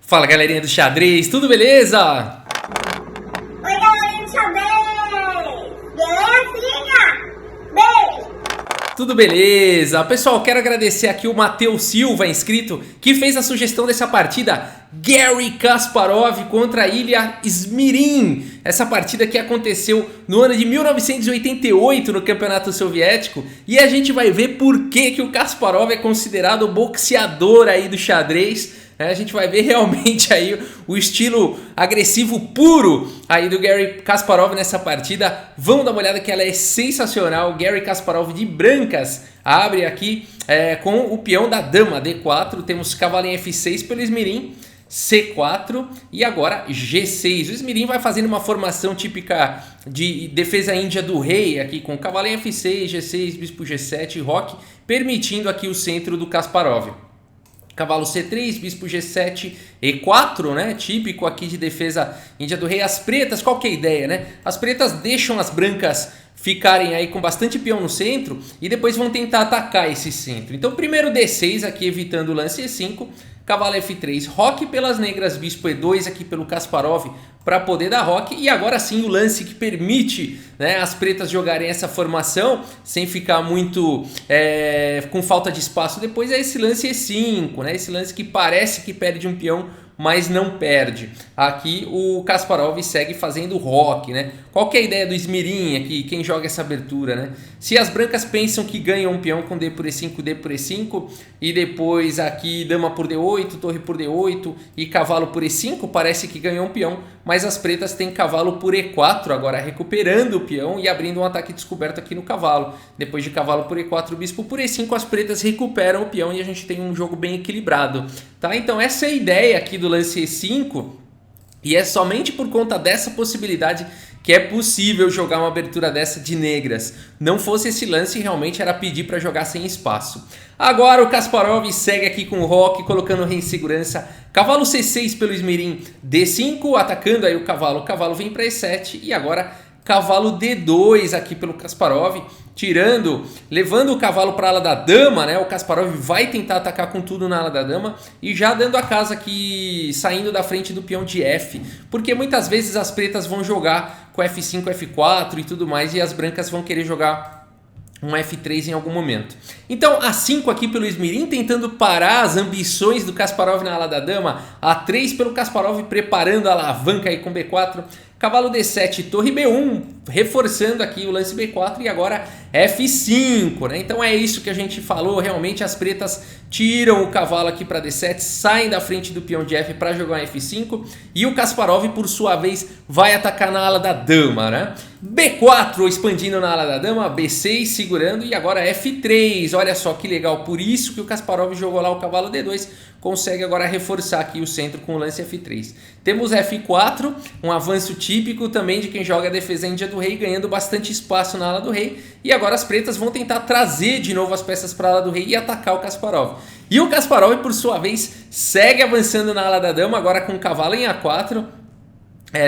Fala galerinha do xadrez, tudo beleza? Oi galerinha do xadrez! Belezinha? Beijo! Tudo beleza? Pessoal, quero agradecer aqui o Matheus Silva, inscrito, que fez a sugestão dessa partida Garry Kasparov contra Ilya Smirin. Essa partida que aconteceu no ano de 1988 no Campeonato Soviético. E a gente vai ver por que o Kasparov é considerado o boxeador aí do xadrez. A gente vai ver realmente aí o estilo agressivo puro aí do Garry Kasparov nessa partida. Vamos dar uma olhada que ela é sensacional. Garry Kasparov de brancas abre aqui com o peão da dama, D4. Temos cavalo em F6 pelo Smirin, C4 e agora G6. O Smirin vai fazendo uma formação típica de defesa índia do rei aqui com cavalo em F6, G6, bispo G7 e roque, permitindo aqui o centro do Kasparov. Cavalo C3, bispo G7, E4, né? Típico aqui de defesa índia do rei. As pretas, qual que é a ideia, né? As pretas deixam as brancas ficarem aí com bastante peão no centro e depois vão tentar atacar esse centro. Então primeiro D6 aqui evitando o lance E5, cavalo F3, roque pelas negras, bispo E2 aqui pelo Kasparov para poder dar roque. E agora sim o lance que permite, né, as pretas jogarem essa formação sem ficar muito com falta de espaço depois é esse lance E5, né? Esse lance que parece que perde um peão, mas não perde. Aqui o Kasparov segue fazendo roque, né? Qual que é a ideia do Smirin aqui, quem joga essa abertura, né? Se as brancas pensam que ganham um peão com D por E5, D por E5, e depois aqui dama por D8, torre por D8 e cavalo por E5, parece que ganhou um peão, mas as pretas têm cavalo por E4, agora recuperando o peão e abrindo um ataque descoberto aqui no cavalo. Depois de cavalo por E4, bispo por E5, as pretas recuperam o peão e a gente tem um jogo bem equilibrado, tá? Então essa é a ideia aqui do lance E5, e é somente por conta dessa possibilidade que é possível jogar uma abertura dessa de negras. Não fosse esse lance, realmente era pedir para jogar sem espaço. Agora o Kasparov segue aqui com o roque, colocando o rei em segurança. Cavalo C6 pelo Smirin, D5, atacando aí o cavalo. O cavalo vem para E7 e agora cavalo D2 aqui pelo Kasparov, levando o cavalo para a ala da dama, né? O Kasparov vai tentar atacar com tudo na ala da dama e já dando a casa aqui, saindo da frente do peão de F, porque muitas vezes as pretas vão jogar com F5, F4 e tudo mais, e as brancas vão querer jogar um F3 em algum momento. Então A5 aqui pelo Smirin, tentando parar as ambições do Kasparov na ala da dama. A3 pelo Kasparov, preparando a alavanca aí com B4. Cavalo D7, torre B1, reforçando aqui o lance B4 e agora F5, né? Então é isso que a gente falou, realmente as pretas tiram o cavalo aqui para D7, saem da frente do peão de F para jogar um F5 e o Kasparov, por sua vez, vai atacar na ala da dama, né? B4 expandindo na ala da dama, B6 segurando e agora F3, olha só que legal, por isso que o Kasparov jogou lá o cavalo D2, consegue agora reforçar aqui o centro com o lance F3. Temos F4, um avanço típico também de quem joga a defesa índia do rei, ganhando bastante espaço na ala do rei. E agora as pretas vão tentar trazer de novo as peças para a ala do rei e atacar o Kasparov. E o Kasparov, por sua vez, segue avançando na ala da dama, agora com o cavalo em A4.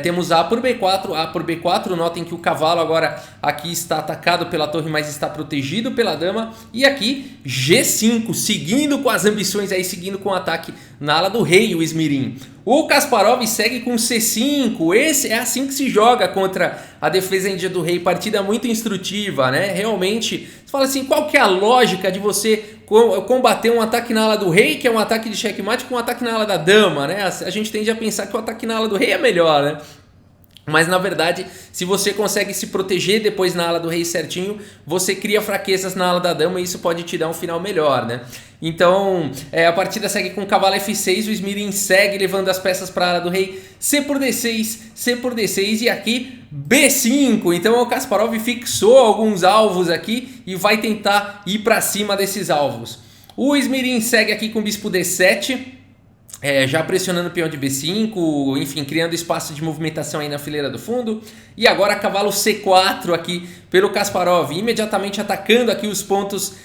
Temos A por B4, A por B4, notem que o cavalo agora aqui está atacado pela torre, mas está protegido pela dama. E aqui G5, seguindo com as ambições aí, seguindo com o ataque na ala do rei, o Smirin. O Kasparov segue com C5, esse é assim que se joga contra a defesa índia do rei, partida muito instrutiva, né? Realmente, você fala assim, qual que é a lógica de você combater um ataque na ala do rei, que é um ataque de checkmate, com um ataque na ala da dama, né? A gente tende a pensar que o ataque na ala do rei é melhor, né? Mas na verdade, se você consegue se proteger depois na ala do rei certinho, você cria fraquezas na ala da dama e isso pode te dar um final melhor, né? Então a partida segue com cavalo F6, o Smirin segue levando as peças para a ala do rei, C por D6, C por D6 e aqui B5. Então o Kasparov fixou alguns alvos aqui e vai tentar ir para cima desses alvos. O Smirin segue aqui com bispo D7. Já pressionando o peão de B5, enfim, criando espaço de movimentação aí na fileira do fundo. E agora cavalo C4 aqui pelo Kasparov, imediatamente atacando aqui os pontos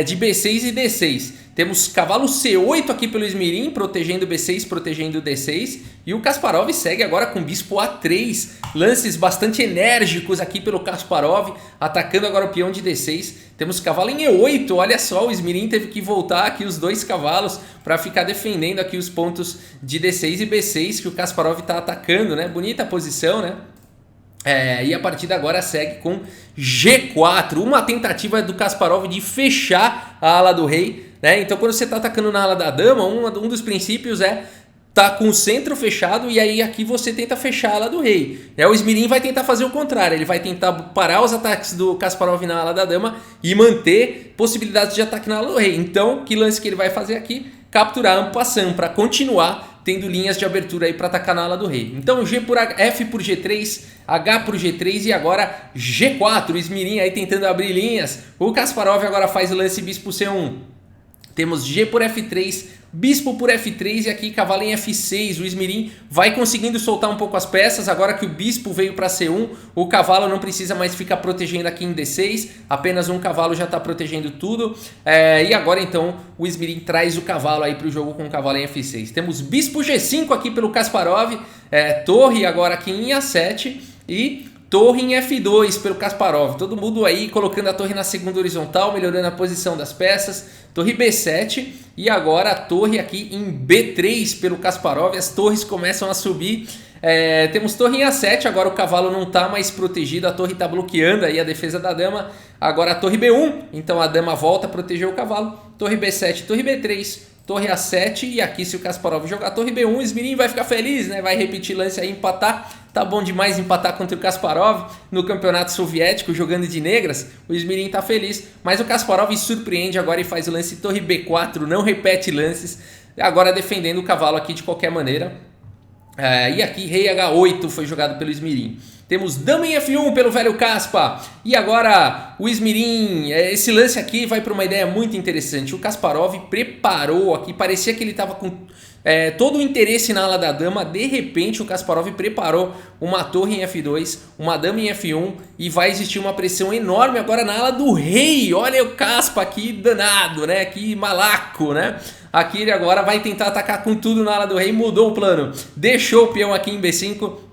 de B6 e D6. Temos cavalo C8 aqui pelo Esmirim, protegendo o B6, protegendo o D6. E o Kasparov segue agora com bispo A3. Lances bastante enérgicos aqui pelo Kasparov, atacando agora o peão de D6. Temos cavalo em E8, olha só, o Esmirim teve que voltar aqui os 2 cavalos para ficar defendendo aqui os pontos de D6 e B6 que o Kasparov está atacando, né? Bonita a posição, né? E a partida agora segue com G4, uma tentativa do Kasparov de fechar a ala do rei, né? Então quando você está atacando na ala da dama, um dos princípios é tá com o centro fechado e aí aqui você tenta fechar a ala do rei. O Esmirim vai tentar fazer o contrário, ele vai tentar parar os ataques do Kasparov na ala da dama e manter possibilidades de ataque na ala do rei. Então, que lance que ele vai fazer aqui? Capturar en passant para continuar tendo linhas de abertura aí para atacar na ala do rei. Então F por G3, H por G3 e agora G4. O Esmirim aí tentando abrir linhas. O Kasparov agora faz o lance bispo C1. Temos G por F3, bispo por F3 e aqui cavalo em F6. O Esmirim vai conseguindo soltar um pouco as peças. Agora que o bispo veio para C1, o cavalo não precisa mais ficar protegendo aqui em D6. Apenas um cavalo já está protegendo tudo. E agora então o Esmirim traz o cavalo aí para o jogo com o cavalo em F6. Temos bispo G5 aqui pelo Kasparov. Torre agora aqui em A7 e torre em F2 pelo Kasparov. Todo mundo aí colocando a torre na segunda horizontal, melhorando a posição das peças. Torre B7 e agora a torre aqui em B3 pelo Kasparov. As torres começam a subir. Temos torre em A7, agora o cavalo não está mais protegido, a torre está bloqueando aí a defesa da dama. Agora a torre B1, então a dama volta a proteger o cavalo. Torre B7, torre B3, torre A7 e aqui se o Kasparov jogar torre B1, o Esmirim vai ficar feliz, né? Vai repetir lance aí, empatar. Tá bom demais empatar contra o Kasparov no campeonato soviético, jogando de negras. O Esmirim tá feliz, mas o Kasparov surpreende agora e faz o lance torre B4, não repete lances. Agora defendendo o cavalo aqui de qualquer maneira. E aqui rei H8 foi jogado pelo Esmirim. Temos dama em F1 pelo velho Kaspa. E agora o Esmirim, esse lance aqui vai para uma ideia muito interessante. O Kasparov preparou aqui, parecia que ele estava com todo o interesse na ala da dama. De repente o Kasparov preparou uma torre em F2, uma dama em F1 e vai existir uma pressão enorme agora na ala do rei. Olha o Kaspa aqui danado, né? Que malaco, né? Aqui ele agora vai tentar atacar com tudo na ala do rei, mudou o plano. Deixou o peão aqui em B5.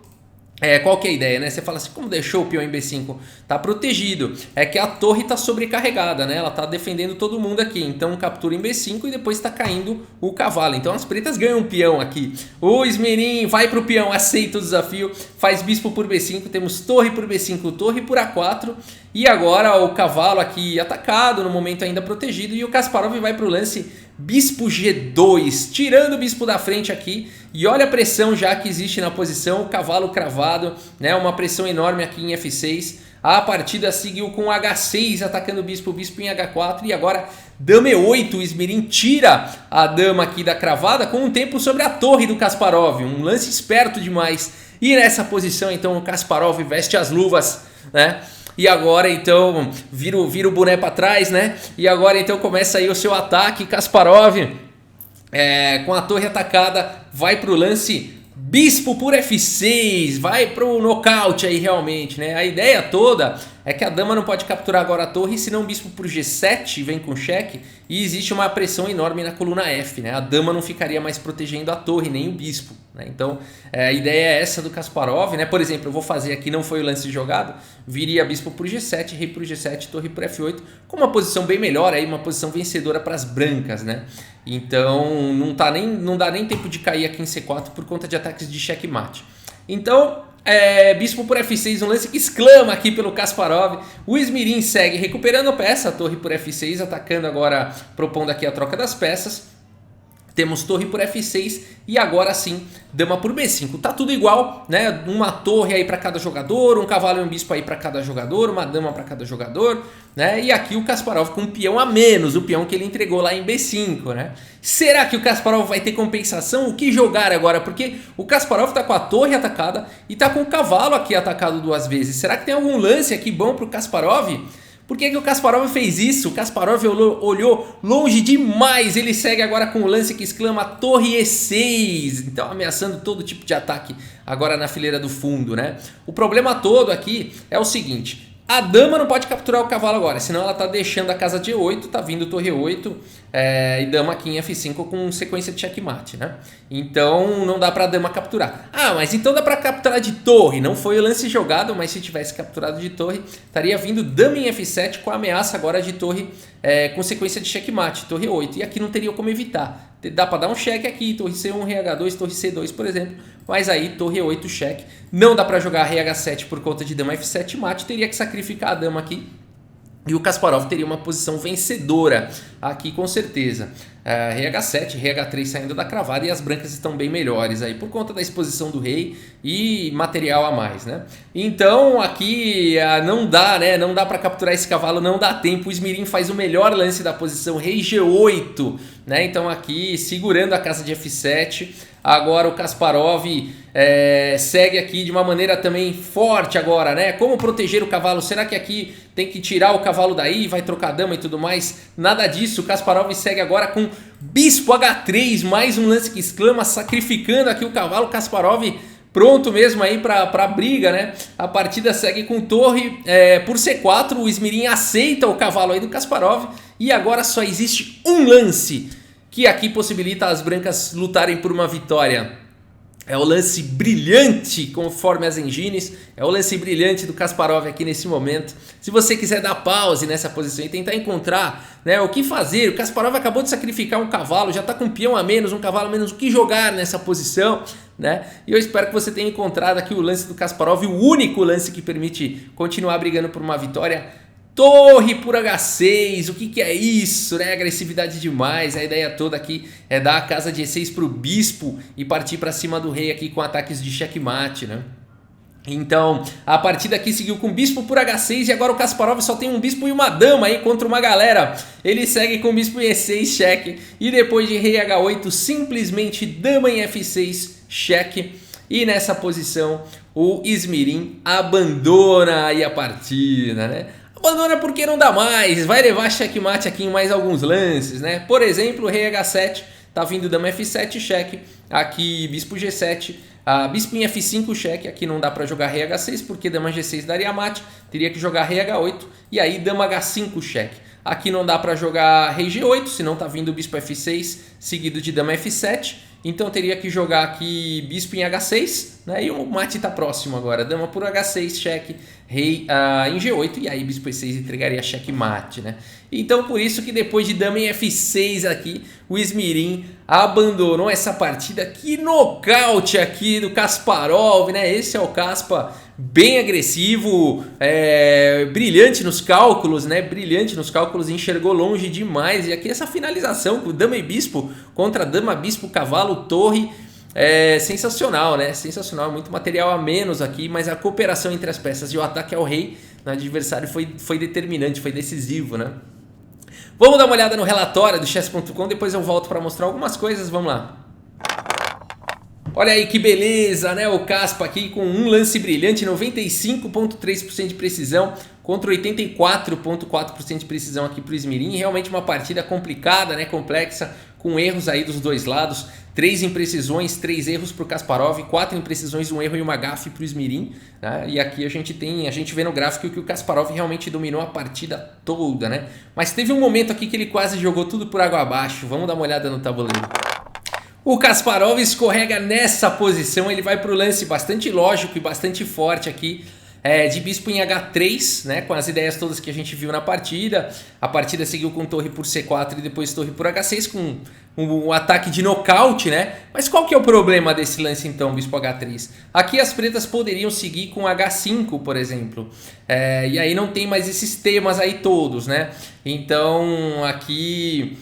Qual que é a ideia, né? Você fala assim, como deixou o peão em B5? Tá protegido. É que a torre tá sobrecarregada, né? Ela tá defendendo todo mundo aqui. Então captura em B5 e depois tá caindo o cavalo. Então as pretas ganham um peão aqui. O Esmirim vai pro peão, aceita o desafio. Faz bispo por B5, temos torre por B5, torre por A4. E agora o cavalo aqui atacado, no momento ainda protegido. E o Kasparov vai pro lance bispo G2, tirando o bispo da frente aqui. E olha a pressão já que existe na posição, o cavalo cravado, né? Uma pressão enorme aqui em F6. A partida seguiu com H6, atacando o bispo em H4. E agora dama E8, o Esmirim tira a dama aqui da cravada com um tempo sobre a torre do Kasparov. Um lance esperto demais. E nessa posição então o Kasparov veste as luvas, né? E agora então vira o boné para trás, né? E agora então começa aí o seu ataque. Kasparov com a torre atacada vai pro lance bispo por F6, vai pro nocaute aí realmente, né? A ideia toda é que a dama não pode capturar agora a torre, senão bispo por G7 vem com cheque e existe uma pressão enorme na coluna F, né? A dama não ficaria mais protegendo a torre, nem o bispo, né? Então a ideia é essa do Kasparov, né? Por exemplo, eu vou fazer aqui, não foi o lance jogado, viria bispo por G7, rei por G7, torre por F8, com uma posição bem melhor, aí uma posição vencedora para as brancas, né? Então não dá nem tempo de cair aqui em C4 por conta de ataques de checkmate. Então bispo por F6, um lance que exclama aqui pelo Kasparov. O Esmirim segue recuperando a peça, torre por F6, atacando agora, propondo aqui a troca das peças. Temos torre por F6 e agora sim, dama por B5. Tá tudo igual, né? Uma torre aí para cada jogador, um cavalo e um bispo aí para cada jogador, uma dama para cada jogador, né? E aqui o Kasparov com um peão a menos, o peão que ele entregou lá em B5, né? Será que o Kasparov vai ter compensação? O que jogar agora? Porque o Kasparov tá com a torre atacada e tá com o cavalo aqui atacado duas vezes. Será que tem algum lance aqui bom pro Kasparov? Por que o Kasparov fez isso? O Kasparov olhou longe demais. Ele segue agora com o lance que exclama torre E6. Então ameaçando todo tipo de ataque agora na fileira do fundo, né? O problema todo aqui é o seguinte. A dama não pode capturar o cavalo agora, senão ela tá deixando a casa de E8, tá vindo torre 8 e dama aqui em F5 com sequência de checkmate, né? Então não dá pra dama capturar. Ah, mas então dá pra capturar de torre. Não foi o lance jogado, mas se tivesse capturado de torre, estaria vindo dama em F7 com a ameaça agora de torre com sequência de checkmate, torre 8. E aqui não teria como evitar. Dá pra dar um cheque aqui, torre C1, rei H2, torre C2, por exemplo. Mas aí torre 8 cheque. Não dá pra jogar rei H7 por conta de dama F7 mate. Teria que sacrificar a dama aqui. E o Kasparov teria uma posição vencedora aqui com certeza. Rei H7, rei H3 saindo da cravada e as brancas estão bem melhores aí por conta da exposição do rei e material a mais, né? Então aqui não dá, né? Não dá para capturar esse cavalo, não dá tempo. O Smirin faz o melhor lance da posição, rei G8, né? Então aqui segurando a casa de F7. Agora o Kasparov segue aqui de uma maneira também forte agora, né? Como proteger o cavalo? Será que aqui tem que tirar o cavalo daí, vai trocar a dama e tudo mais? Nada disso, o Kasparov segue agora com bispo H3, mais um lance que exclama, sacrificando aqui o cavalo. Kasparov pronto mesmo aí pra briga, né? A partida segue com torre por C4, o Smirin aceita o cavalo aí do Kasparov e agora só existe um lance que aqui possibilita as brancas lutarem por uma vitória. É o lance brilhante, conforme as engines. É o lance brilhante do Kasparov aqui nesse momento. Se você quiser dar pause nessa posição e tentar encontrar, né, o que fazer. O Kasparov acabou de sacrificar um cavalo, já está com um peão a menos, um cavalo a menos. O que jogar nessa posição, né? E eu espero que você tenha encontrado aqui o lance do Kasparov, o único lance que permite continuar brigando por uma vitória. Torre por H6, o que é isso, né? Agressividade demais. A ideia toda aqui é dar a casa de E6 para o bispo e partir para cima do rei aqui com ataques de checkmate, né? Então a partida aqui seguiu com bispo por H6 e agora o Kasparov só tem um bispo e uma dama aí contra uma galera. Ele segue com bispo em E6 cheque e depois de rei H8 simplesmente dama em F6 cheque. E nessa posição o Smirin abandona aí a partida, né? Abandona porque não dá mais, vai levar checkmate aqui em mais alguns lances, né? Por exemplo, rei H7, tá vindo dama F7 cheque, aqui bispo G7, bispo em F5 cheque, aqui não dá para jogar rei H6 porque dama G6 daria mate, teria que jogar rei H8 e aí dama H5 cheque. Aqui não dá para jogar rei G8, senão tá vindo bispo F6 seguido de dama F7. Então teria que jogar aqui bispo em H6, né? E o mate está próximo agora. Dama por H6, cheque, rei em G8 e aí bispo E6 entregaria checkmate, né? Então por isso que depois de dama em F6 aqui, o Smirin abandonou essa partida. Que nocaute aqui do Kasparov, né? Esse é o Kaspa bem agressivo, brilhante nos cálculos, né? Brilhante nos cálculos, enxergou longe demais. E aqui essa finalização com dama e bispo contra dama, bispo, cavalo, torre, sensacional, né? Sensacional, muito material a menos aqui, mas a cooperação entre as peças e o ataque ao rei no adversário foi determinante, foi decisivo, né? Vamos dar uma olhada no relatório do chess.com, depois eu volto para mostrar algumas coisas, vamos lá. Olha aí que beleza, né? O Kaspa aqui com um lance brilhante, 95,3% de precisão contra 84,4% de precisão aqui para o Smirin. Realmente uma partida complicada, né? Complexa, com erros aí dos dois lados. 3 imprecisões, 3 erros para o Kasparov, 4 imprecisões, 1 erro e uma gafe para o Smirin, né? E aqui a gente vê no gráfico que o Kasparov realmente dominou a partida toda, né? Mas teve um momento aqui que ele quase jogou tudo por água abaixo. Vamos dar uma olhada no tabuleiro. O Kasparov escorrega nessa posição, ele vai para o lance bastante lógico e bastante forte aqui, de bispo em H3, né, com as ideias todas que a gente viu na partida. A partida seguiu com torre por C4 e depois torre por H6 com um ataque de nocaute, né? Mas qual que é o problema desse lance então, bispo H3? Aqui as pretas poderiam seguir com H5, por exemplo, e aí não tem mais esses temas aí todos, né? Então aqui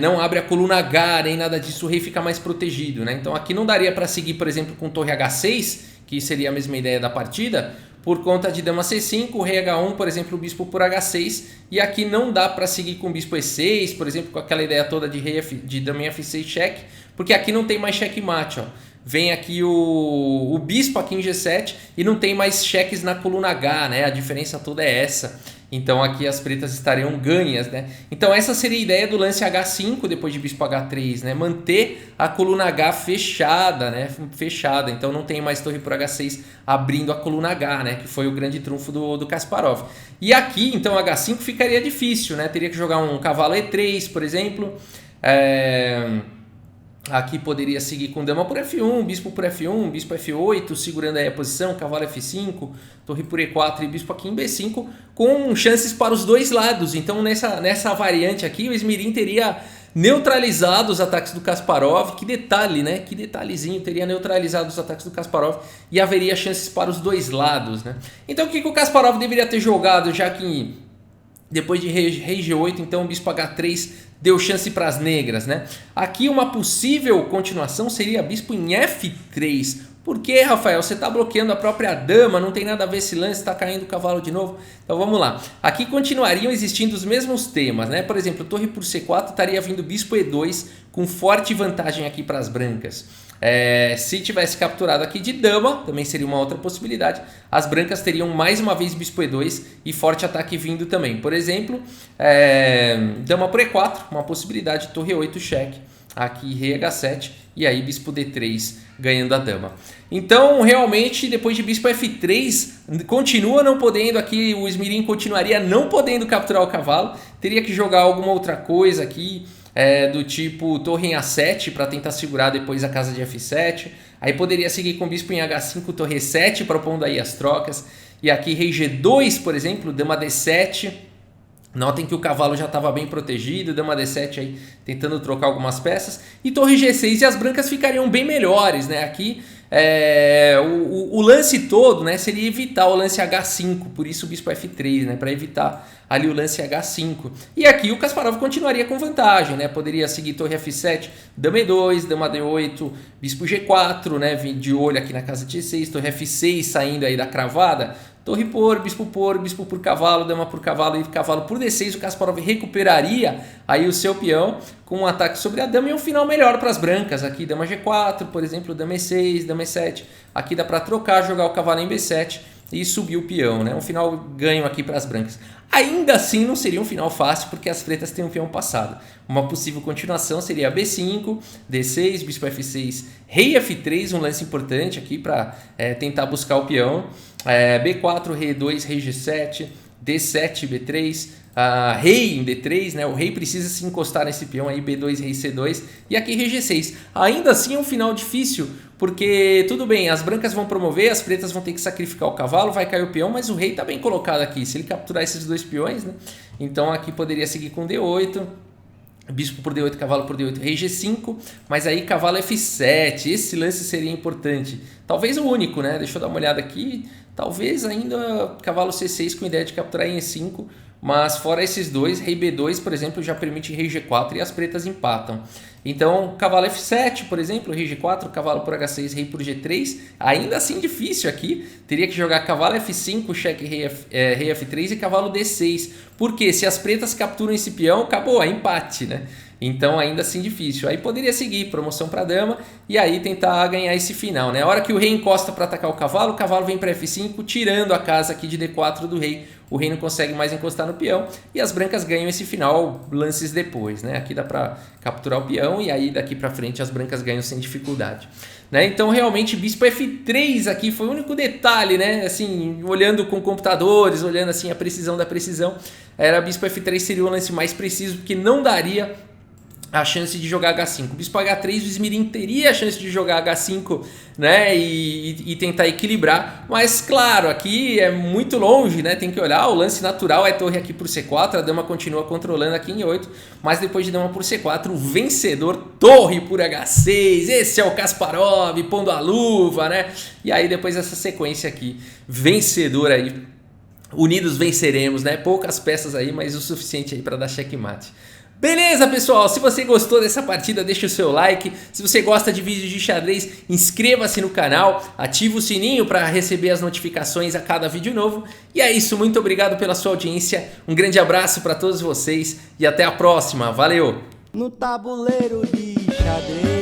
não abre a coluna H, nem nada disso, o rei fica mais protegido, né? Então aqui não daria para seguir, por exemplo, com torre H6, que seria a mesma ideia da partida, por conta de dama C5, rei H1, por exemplo, o bispo por H6, e aqui não dá para seguir com bispo E6, por exemplo, com aquela ideia toda de dama em F6 cheque, porque aqui não tem mais checkmate, ó. Vem aqui o bispo aqui em G7 e não tem mais cheques na coluna H, né? A diferença toda é essa. Então aqui as pretas estariam ganhas, né? Então essa seria a ideia do lance H5 depois de bispo H3, né? Manter a coluna H fechada, né? Fechada, então não tem mais torre por H6 abrindo a coluna H, né? Que foi o grande trunfo do Kasparov. E aqui, então, H5 ficaria difícil, né? Teria que jogar um cavalo E3, por exemplo. Aqui poderia seguir com dama por F1, bispo por F1, bispo F8, segurando aí a posição, cavalo F5, torre por E4 e bispo aqui em B5, com chances para os dois lados. Então nessa variante aqui o Esmerin teria neutralizado os ataques do Kasparov. Que detalhe, né? Que detalhezinho, teria neutralizado os ataques do Kasparov e haveria chances para os dois lados, né? Então o que o Kasparov deveria ter jogado, já que depois de rei G8, então o bispo H3 deu chance para as negras, né? Aqui uma possível continuação seria bispo em F3. Por que, Rafael? Você está bloqueando a própria dama, não tem nada a ver esse lance, está caindo o cavalo de novo. Então vamos lá. Aqui continuariam existindo os mesmos temas, né? Por exemplo, torre por C4 estaria vindo bispo E2 com forte vantagem aqui para as brancas. Se tivesse capturado aqui de dama, também seria uma outra possibilidade. As brancas teriam mais uma vez bispo E2 e forte ataque vindo também. Por exemplo, dama por E4, uma possibilidade, torre E8 cheque. Aqui rei H7 e aí bispo D3 ganhando a dama. Então realmente depois de bispo F3 continua não podendo aqui, o Esmerin continuaria não podendo capturar o cavalo. Teria que jogar alguma outra coisa aqui. Do tipo torre em A7 para tentar segurar depois a casa de F7. Aí poderia seguir com bispo em H5, torre E7, propondo aí as trocas. E aqui rei G2, por exemplo, dama D7. Notem que o cavalo já estava bem protegido, dama D7 aí tentando trocar algumas peças. E torre G6 e as brancas ficariam bem melhores, né? Aqui o lance todo, né, seria evitar o lance H5, por isso o bispo F3, né, para evitar ali o lance H5. E aqui o Kasparov continuaria com vantagem, né? Poderia seguir torre F7, dama E2, dama D8, bispo G4, né, de olho aqui na casa de G6, torre F6 saindo aí da cravada. Torre por, bispo por cavalo, dama por cavalo e cavalo por D6. O Kasparov recuperaria aí o seu peão com um ataque sobre a dama e um final melhor para as brancas. Aqui dama G4, por exemplo, dama E6, dama E7. Aqui dá para trocar, jogar o cavalo em B7 e subir o peão, né? Um final ganho aqui para as brancas. Ainda assim não seria um final fácil porque as pretas têm um peão passado. Uma possível continuação seria B5, D6, bispo F6, rei F3, um lance importante aqui para tentar buscar o peão. B4, rei E2, rei G7, D7, B3, rei em D3, né? O rei precisa se encostar nesse peão aí, B2, rei C2 e aqui rei G6. Ainda assim é um final difícil, porque tudo bem, as brancas vão promover, as pretas vão ter que sacrificar o cavalo, vai cair o peão, mas o rei está bem colocado aqui. Se ele capturar esses dois peões, né? Então aqui poderia seguir com D8, bispo por D8, cavalo por D8, rei G5, mas aí cavalo F7, esse lance seria importante. Talvez o único, né? Deixa eu dar uma olhada aqui. Talvez ainda cavalo C6 com ideia de capturar em E5, mas fora esses dois, rei B2, por exemplo, já permite rei G4 e as pretas empatam. Então, cavalo F7, por exemplo, rei G4, cavalo por H6, rei por G3, ainda assim difícil aqui. Teria que jogar cavalo F5, cheque rei F3 e cavalo D6. Porque se as pretas capturam esse peão, acabou, é empate, né? Então ainda assim difícil. Aí poderia seguir promoção para dama e aí tentar ganhar esse final, né? A hora que o rei encosta para atacar o cavalo vem para F5, tirando a casa aqui de D4 do rei. O rei não consegue mais encostar no peão e as brancas ganham esse final lances depois, né? Aqui dá para capturar o peão e aí daqui para frente as brancas ganham sem dificuldade, né? Então realmente bispo F3 aqui foi o único detalhe, né? Assim, olhando com computadores, olhando assim a precisão da precisão, era bispo F3 seria o lance mais preciso porque não daria a chance de jogar H5. Bispo H3, o Esmerin teria a chance de jogar H5, né, e tentar equilibrar, mas claro, aqui é muito longe, né, tem que olhar, o lance natural é torre aqui por C4, a dama continua controlando aqui em 8, mas depois de dama por C4, o vencedor, torre por H6, esse é o Kasparov, pondo a luva, né, e aí depois essa sequência aqui, vencedor aí, unidos venceremos, né, poucas peças aí, mas o suficiente aí para dar checkmate. Beleza, pessoal? Se você gostou dessa partida, deixa o seu like. Se você gosta de vídeos de xadrez, inscreva-se no canal, ative o sininho para receber as notificações a cada vídeo novo. E é isso, muito obrigado pela sua audiência, um grande abraço para todos vocês e até a próxima. Valeu! No tabuleiro de xadrez.